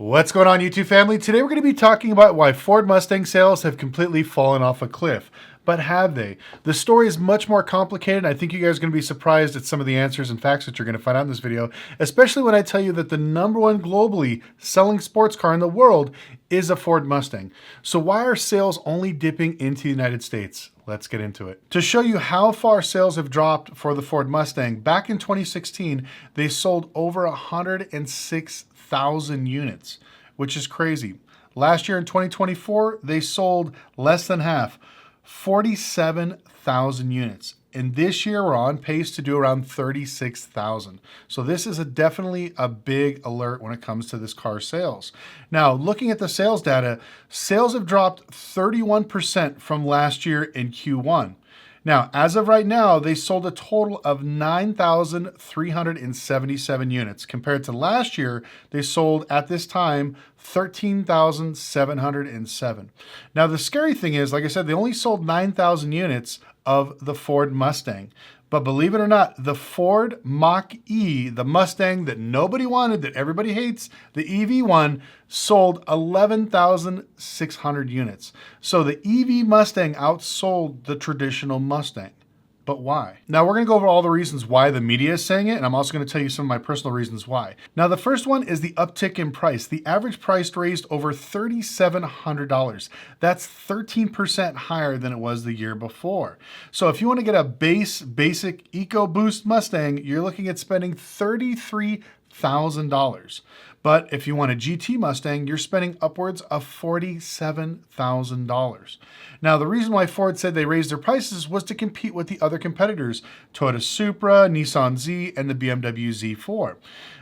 What's going on, YouTube family? Today we're going to be talking about why Ford Mustang sales have completely fallen off a cliff. But have they? The story is much more complicated. I think you guys are going to be surprised at some of the answers and facts that you're going to find out in this video, especially when I tell you that the #1 globally selling sports car in the world is a Ford Mustang. So why are sales only dipping into the United States? Let's get into it. To show you how far sales have dropped for the Ford Mustang, back in 2016, they sold over 106,000 units, which is crazy. Last year in 2024, they sold less than half, 47,000 units. And this year we're on pace to do around 36,000. So this is definitely a big alert when it comes to this car sales. Now, looking at the sales data, sales have dropped 31% from last year in Q1. Now, as of right now, they sold a total of 9,377 units. Compared to last year, they sold at this time 13,707. Now, the scary thing is, like I said, they only sold 9,000 units of the Ford Mustang. But believe it or not, the Ford Mach-E, the Mustang that nobody wanted, that everybody hates, the EV one, sold 11,600 units. So the EV Mustang outsold the traditional Mustang. But why? Now we're going to go over all the reasons why the media is saying it, and I'm also going to tell you some of my personal reasons why. Now the first one is the uptick in price. The average price raised over $3,700. That's 13% higher than it was the year before. So if you want to get a basic EcoBoost Mustang, you're looking at spending $33,000. But if you want a GT Mustang, you're spending upwards of $47,000. Now, the reason why Ford said they raised their prices was to compete with the other competitors, Toyota Supra, Nissan Z, and the BMW Z4.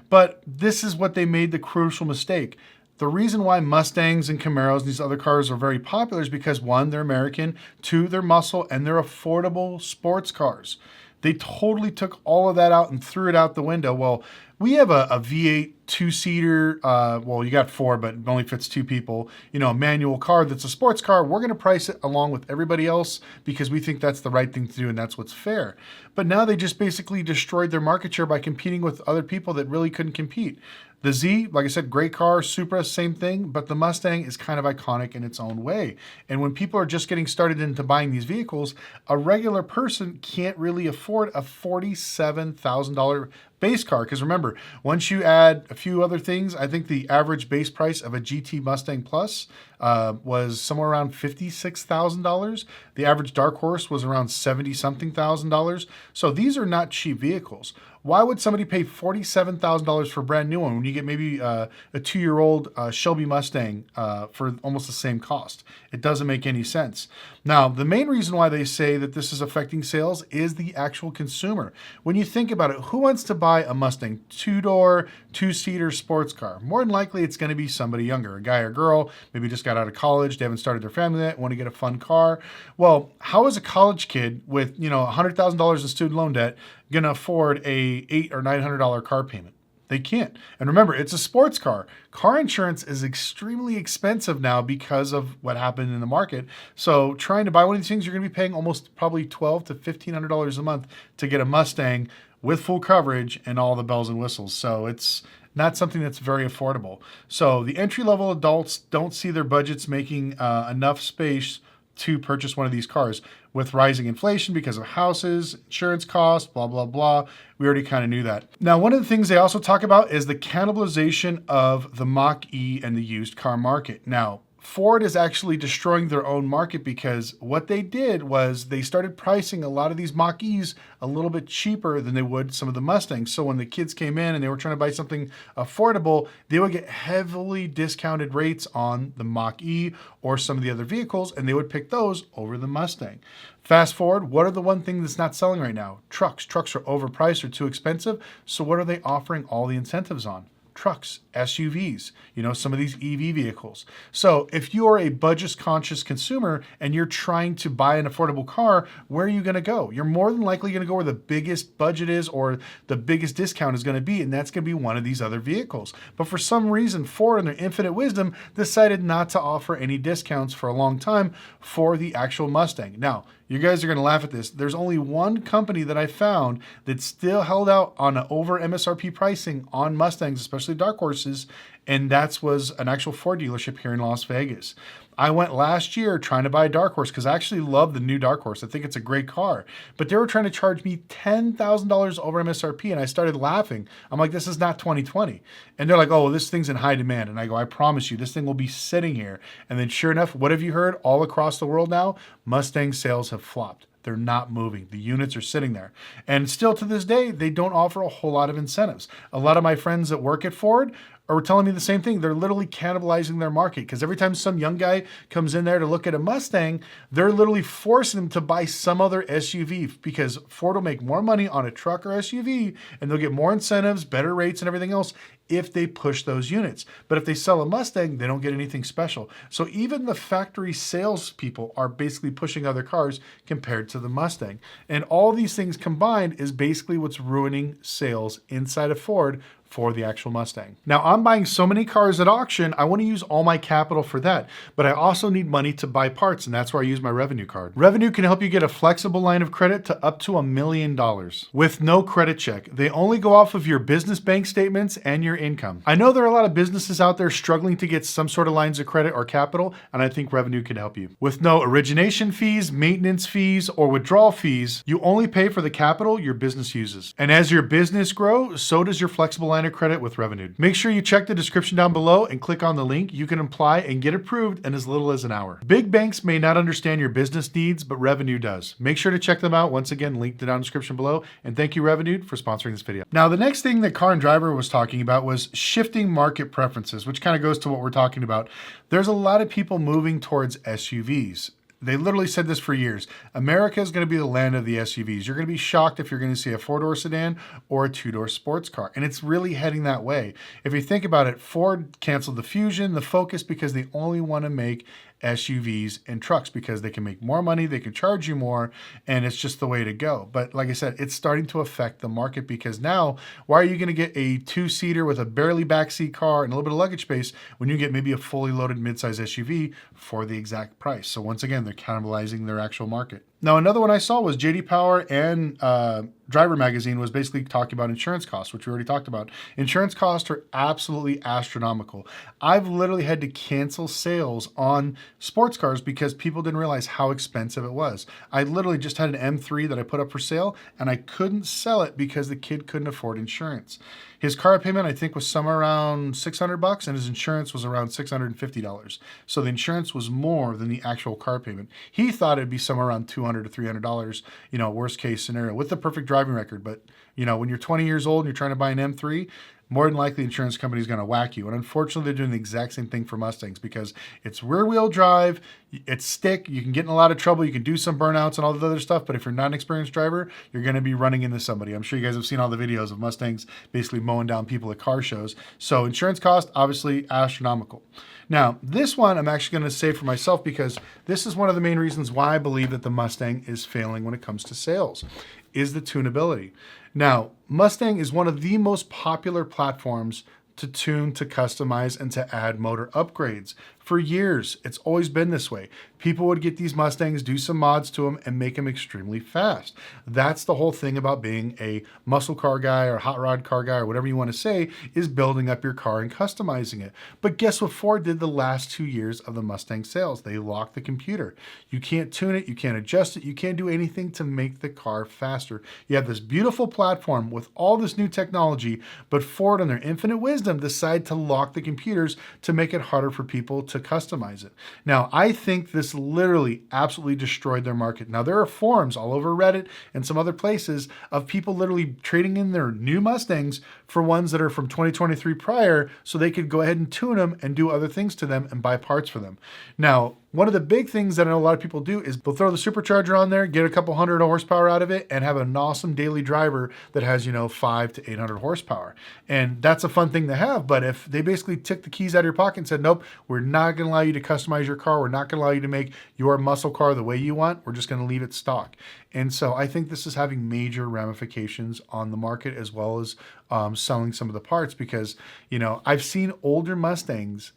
But this is what they made the crucial mistake. The reason why Mustangs and Camaros and these other cars are very popular is because, one, they're American, two, they're muscle, and they're affordable sports cars. They totally took all of that out and threw it out the window. Well, we have a V8 two-seater, well, you got four, but it only fits two people, a manual car that's a sports car. We're going to price it along with everybody else because we think that's the right thing to do and that's what's fair. But now they just basically destroyed their market share by competing with other people that really couldn't compete. The Z, like I said, great car. Supra, same thing, but the Mustang is kind of iconic in its own way. And when people are just getting started into buying these vehicles, a regular person can't really afford a $47,000 base car. Because remember, once you add a few other things, I think the average base price of a GT Mustang Plus was somewhere around $56,000. The average Dark Horse was around $70-something thousand. So these are not cheap vehicles. Why would somebody pay $47,000 for a brand new one when you get maybe a 2-year-old Shelby Mustang for almost the same cost? It doesn't make any sense. Now, the main reason why they say that this is affecting sales is the actual consumer. When you think about it, who wants to buy a Mustang? Two-door, two-seater sports car? More than likely, it's going to be somebody younger, a guy or girl, maybe just got out of college, they haven't started their family yet, want to get a fun car. Well, how is a college kid with $100,000 in student loan debt going to afford a $800 or $900 car payment? They can't. And remember, it's a sports car. Car insurance is extremely expensive now because of what happened in the market. So trying to buy one of these things, you're going to be paying almost probably $1,200 to $1,500 a month to get a Mustang with full coverage and all the bells and whistles. So it's not something that's very affordable. So the entry-level adults don't see their budgets making enough space to purchase one of these cars. With rising inflation because of houses, insurance costs, blah, blah, blah. We already kind of knew that. Now, one of the things they also talk about is the cannibalization of the Mach-E and the used car market. Now, Ford is actually destroying their own market because what they did was they started pricing a lot of these Mach-E's a little bit cheaper than they would some of the Mustangs. So when the kids came in and they were trying to buy something affordable, they would get heavily discounted rates on the Mach-E or some of the other vehicles, and they would pick those over the Mustang. Fast forward, what are the one thing that's not selling right now? Trucks. Trucks are overpriced or too expensive. So what are they offering all the incentives on? Trucks, SUVs, some of these EV vehicles. So if you are a budget conscious consumer and you're trying to buy an affordable car, where are you going to go? You're more than likely going to go where the biggest budget is or the biggest discount is going to be, and that's going to be one of these other vehicles. But for some reason, Ford, in their infinite wisdom, decided not to offer any discounts for a long time for the actual Mustang. Now, you guys are going to laugh at this. There's only one company that I found that still held out on over MSRP pricing on Mustangs, especially Dark Horses, horses, and that was an actual Ford dealership here in Las Vegas. I went last year trying to buy a Dark Horse because I actually love the new Dark Horse. I think it's a great car. But they were trying to charge me $10,000 over MSRP, and I started laughing. I'm like, this is not 2020. And they're like, oh, well, this thing's in high demand. And I go, I promise you, this thing will be sitting here. And then sure enough, what have you heard all across the world now? Mustang sales have flopped. They're not moving. The units are sitting there. And still to this day, they don't offer a whole lot of incentives. A lot of my friends that work at Ford are telling me the same thing. They're literally cannibalizing their market because every time some young guy comes in there to look at a Mustang, they're literally forcing them to buy some other SUV because Ford will make more money on a truck or SUV and they'll get more incentives, better rates and everything else if they push those units. But if they sell a Mustang, they don't get anything special. So even the factory salespeople are basically pushing other cars compared to the Mustang. And all these things combined is basically what's ruining sales inside of Ford for the actual Mustang. Now, I'm buying so many cars at auction, I want to use all my capital for that, but I also need money to buy parts, and that's where I use my Revenue card. Revenue can help you get a flexible line of credit to up to $1 million with no credit check. They only go off of your business bank statements and your income. I know there are a lot of businesses out there struggling to get some sort of lines of credit or capital, and I think Revenue can help you. With no origination fees, maintenance fees, or withdrawal fees, you only pay for the capital your business uses. And as your business grows, so does your flexible line of credit with Revenue. Make sure you check the description down below and click on the link. You can apply and get approved in as little as an hour. Big banks may not understand your business needs, but Revenue does. Make sure to check them out. Once again, link down in the description below. And thank you, Revenue, for sponsoring this video. Now, the next thing that Car and Driver was talking about was shifting market preferences, which kind of goes to what we're talking about. There's a lot of people moving towards SUVs. They literally said this for years. America is going to be the land of the SUVs. You're going to be shocked if you're going to see a four-door sedan or a two-door sports car. And it's really heading that way. If you think about it, Ford canceled the Fusion, the Focus, because they only want to make SUVs and trucks because they can make more money, they can charge you more, and it's just the way to go. But like I said, it's starting to affect the market because now, why are you going to get a two-seater with a barely backseat car and a little bit of luggage space when you get maybe a fully loaded midsize SUV for the exact price? So once again, they're cannibalizing their actual market. Now, another one I saw was J.D. Power and Driver Magazine was basically talking about insurance costs, which we already talked about. Insurance costs are absolutely astronomical. I've literally had to cancel sales on sports cars because people didn't realize how expensive it was. I literally just had an M3 that I put up for sale and I couldn't sell it because the kid couldn't afford insurance. His car payment, I think, was somewhere around $600 and his insurance was around $650. So the insurance was more than the actual car payment. He thought it'd be somewhere around $200 to $300, worst case scenario with the perfect driving record. But, when you're 20 years old and you're trying to buy an M3, more than likely the insurance company is going to whack you. And unfortunately, they're doing the exact same thing for Mustangs because it's rear-wheel drive, it's stick, you can get in a lot of trouble, you can do some burnouts and all the other stuff, but if you're not an experienced driver, you're going to be running into somebody. I'm sure you guys have seen all the videos of Mustangs basically mowing down people at car shows. So insurance cost, obviously astronomical. Now, this one I'm actually going to say for myself because this is one of the main reasons why I believe that the Mustang is failing when it comes to sales, is the tunability. Now, Mustang is one of the most popular platforms to tune, to customize, and to add motor upgrades. For years, it's always been this way. People would get these Mustangs, do some mods to them, and make them extremely fast. That's the whole thing about being a muscle car guy or hot rod car guy or whatever you want to say, is building up your car and customizing it. But guess what Ford did the last 2 years of the Mustang sales? They locked the computer. You can't tune it, you can't adjust it, you can't do anything to make the car faster. You have this beautiful platform with all this new technology, but Ford, in their infinite wisdom, decided to lock the computers to make it harder for people to customize it. Now, I think this literally absolutely destroyed their market. Now, there are forums all over Reddit and some other places of people literally trading in their new Mustangs for ones that are from 2023 prior so they could go ahead and tune them and do other things to them and buy parts for them. Now, one of the big things that I know a lot of people do is they'll throw the supercharger on there, get a couple hundred horsepower out of it, and have an awesome daily driver that has, 500 to 800 horsepower. And that's a fun thing to have, but if they basically took the keys out of your pocket and said, nope, we're not going to allow you to customize your car, we're not going to allow you to make your muscle car the way you want, we're just going to leave it stock. And so I think this is having major ramifications on the market as well as selling some of the parts because, I've seen older Mustangs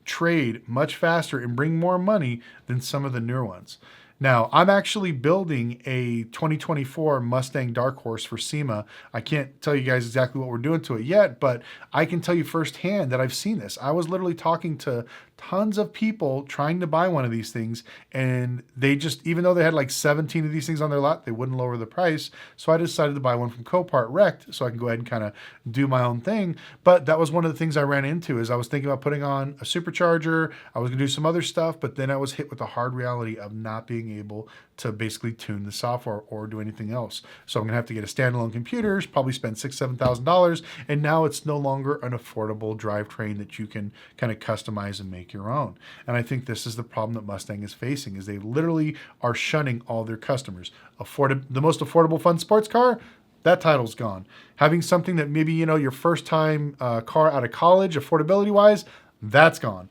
trade much faster and bring more money than some of the newer ones. Now, I'm actually building a 2024 Mustang Dark Horse for SEMA. I can't tell you guys exactly what we're doing to it yet, but I can tell you firsthand that I've seen this. I was literally talking to tons of people trying to buy one of these things, and they just, even though they had like 17 of these things on their lot, they wouldn't lower the price. So I decided to buy one from Copart Wrecked so I can go ahead and kind of do my own thing. But that was one of the things I ran into, is I was thinking about putting on a supercharger. I was gonna do some other stuff, but then I was hit with the hard reality of not being able to basically tune the software or do anything else. So I'm gonna have to get a standalone computer, probably spend $6,000, $7,000, and now it's no longer an affordable drivetrain that you can kind of customize and make your own. And I think this is the problem that Mustang is facing, is they literally are shunning all their customers. The most affordable fun sports car, that title's gone. Having something that maybe, you know, your first time car out of college, affordability wise, that's gone.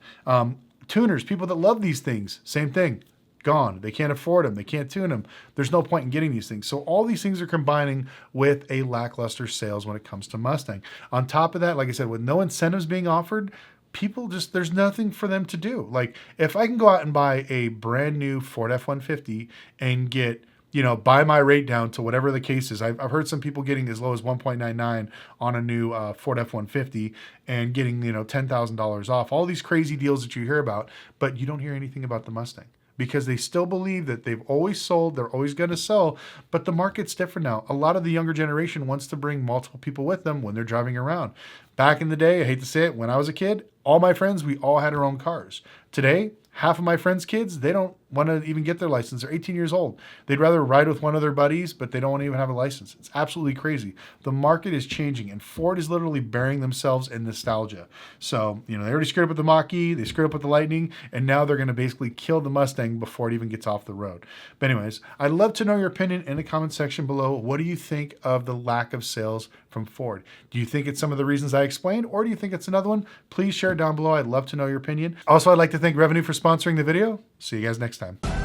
Tuners, people that love these things, same thing, gone. They can't afford them. They can't tune them. There's no point in getting these things. So all these things are combining with a lackluster sales when it comes to Mustang. On top of that, like I said, with no incentives being offered, people just, there's nothing for them to do. Like, if I can go out and buy a brand new Ford F-150 and get, you know, buy my rate down to whatever the case is. I've heard some people getting as low as 1.99 on a new Ford F-150 and getting, you know, $10,000 off. All these crazy deals that you hear about, but you don't hear anything about the Mustang, because they still believe that they've always sold, they're always going to sell, but the market's different now. A lot of the younger generation wants to bring multiple people with them when they're driving around. Back in the day, I hate to say it, when I was a kid, all my friends, we all had our own cars. Today, half of my friends' kids, they don't want to even get their license. They're 18 years old. They'd rather ride with one of their buddies, but they don't even have a license. It's absolutely crazy. The market is changing, and Ford is literally burying themselves in nostalgia. So, you know, they already screwed up with the Mach-E, they screwed up with the Lightning, and now they're going to basically kill the Mustang before it even gets off the road. But anyways, I'd love to know your opinion in the comment section below. What do you think of the lack of sales from Ford? Do you think it's some of the reasons I explained, or do you think it's another one? Please share it down below. I'd love to know your opinion. Also, I'd like to thank Revenue for sponsoring the video. See you guys next time.